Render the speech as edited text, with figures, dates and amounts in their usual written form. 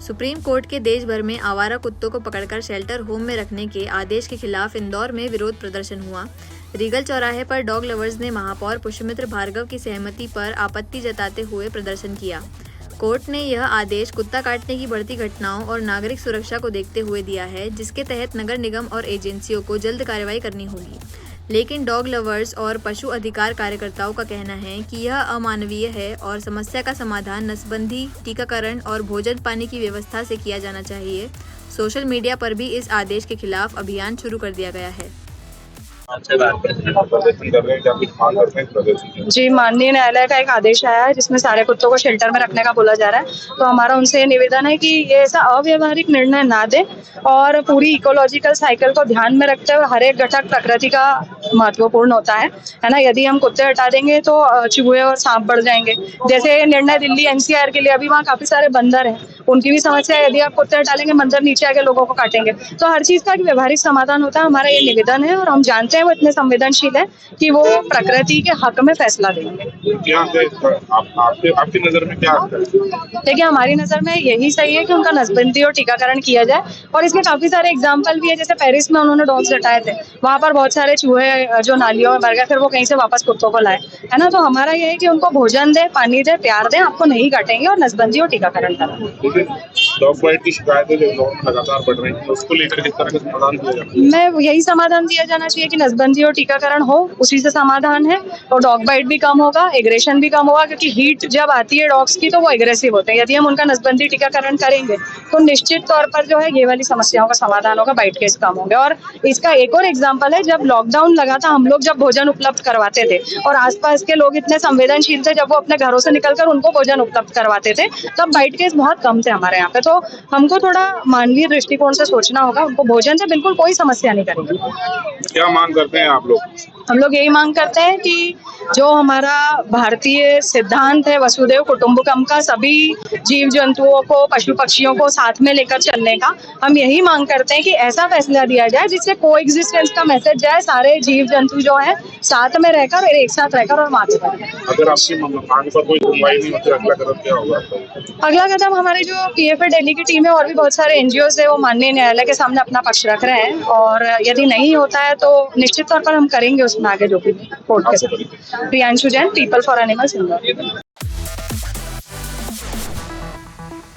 Supreme court के देश भर में आवारा कुत्तों को पकड़कर शेल्टर होम में रखने के आदेश के खिलाफ इंदौर में विरोध प्रदर्शन हुआ। रीगल चौराहे पर डॉग लवर्स ने महापौर पुष्यमित्र भार्गव की सहमति पर आपत्ति जताते हुए प्रदर्शन किया। कोर्ट ने यह आदेश कुत्ता काटने की बढ़ती घटनाओं और नागरिक सुरक्षा को देखते हुए दिया है, जिसके तहत नगर निगम और एजेंसियों को जल्द कार्रवाई करनी होगी। लेकिन डॉग लवर्स और पशु अधिकार कार्यकर्ताओं का कहना है कि यह अमानवीय है और समस्या का समाधान नसबंदी, टीकाकरण और भोजन पानी की व्यवस्था से किया जाना चाहिए। सोशल मीडिया पर भी इस आदेश के खिलाफ अभियान शुरू कर दिया गया है। जी, माननीय न्यायालय का एक आदेश आया है जिसमें सारे कुत्तों को शेल्टर में रखने का बोला जा रहा है। तो हमारा उनसे ये निवेदन है कि ये ऐसा अव्यवहारिक निर्णय ना दें और पूरी इकोलॉजिकल साइकिल को ध्यान में रखते हुए हर एक घटक प्रकृति का महत्वपूर्ण होता है ना। यदि हम कुत्ते हटा देंगे तो चूहे और सांप बढ़ जाएंगे। जैसे निर्णय दिल्ली एनसीआर के लिए, अभी वहाँ काफी सारे बंदर हैं, उनकी भी समस्या है। यदि आप कुत्ते हटा लेंगे, बंदर नीचे आके लोगों को काटेंगे। तो हर चीज का एक व्यवहारिक समाधान होता है। हमारा ये निवेदन है और हम जानते हैं वो इतने संवेदनशील है कि वो प्रकृति के हक में फैसला देंगे। क्या आपकी नजर में क्या है? देखिए, हमारी नजर में यही सही है कि उनका नसबंदी और टीकाकरण किया जाए। और इसमें काफी सारे एग्जाम्पल भी है। जैसे पेरिस में उन्होंने डॉग्स हटाए थे, वहां पर बहुत सारे चूहे जो नालियों में मर गए, फिर वो कहीं से वापस कुत्तों को लाए, है ना। तो हमारा ये है कि उनको भोजन दे, पानी दे, प्यार दे, आपको नहीं काटेंगे और नसबंदी और टीकाकरण करें। डॉग बाइट की शिकायतें जो लगातार बढ़ रही हैं, उसको लेकर किस तरह का समाधान दिया जाए? मैं यही समाधान दिया जाना चाहिए कि नसबंदी और टीकाकरण हो, उसी से समाधान है। और डॉग बाइट भी कम होगा, एग्रेशन भी कम होगा, क्योंकि हीट जब आती है डॉग्स की तो वो एग्रेसिव होते हैं। यदि हम उनका नसबंदी टीकाकरण करेंगे तो निश्चित तौर पर जो है ये वाली समस्याओं का समाधान होगा, बाइट केस कम होंगे। और इसका एक और एग्जाम्पल है, जब लॉकडाउन लगा था, हम लोग जब भोजन उपलब्ध करवाते थे और आसपास के लोग इतने संवेदनशील थे, जब वो अपने घरों से निकलकर उनको भोजन उपलब्ध करवाते थे, तब बाइट केस बहुत कम थे हमारे यहाँ पे। तो हमको थोड़ा मानवीय दृष्टिकोण से सोचना होगा। उनको भोजन से बिल्कुल कोई समस्या नहीं करेगी। क्या मांग करते हैं आप लोग? हम लोग यही मांग करते हैं कि जो हमारा भारतीय सिद्धांत है वसुधैव कुटुंबकम का, सभी जीव जंतुओं को, पशु पक्षियों को साथ में लेकर चलने का, हम यही मांग करते हैं कि ऐसा फैसला दिया जाए जिससे कोएग्जिस्टेंस का मैसेज जाए। सारे जीव जंतु जो है साथ में रहकर, एक साथ रहकर और मात करें। अगर आपकी मांग पर कोई सुनवाई नहीं होती, अगला कदम क्या होगा? अगला कदम, हमारी जो पीएफए दिल्ली की टीम है और भी बहुत सारे एनजीओ है, वो माननीय न्यायालय के सामने अपना पक्ष रख रहे हैं। और यदि नहीं होता है तो निश्चित तौर पर हम करेंगे उसमें आगे जो भी कोर्ट के साथ। Priyanshu Jain, people for animals Indore.